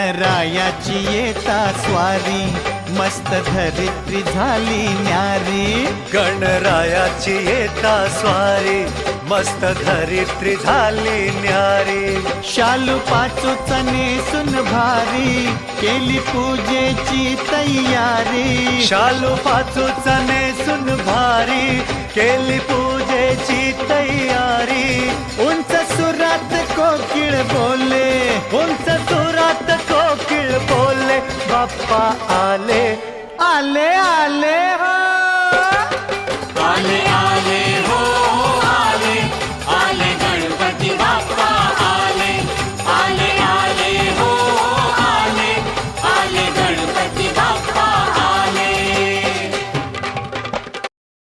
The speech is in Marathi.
गणरायाची येता स्वारी, मस्त धरित्री झाली न्यारी. गणरायाची येता स्वारी, मस्त धरित्री झाली न्यारी. शालू पाचूचा नेसून भारी, केली पूजेची तयारी. शालू पाचूचा नेसून भारी, केली पूजेची तयारी. उंच सुरात कोकिळ बोले, उंच सुरात कोकिळ बोले, बाप्पा आले आले आले हो.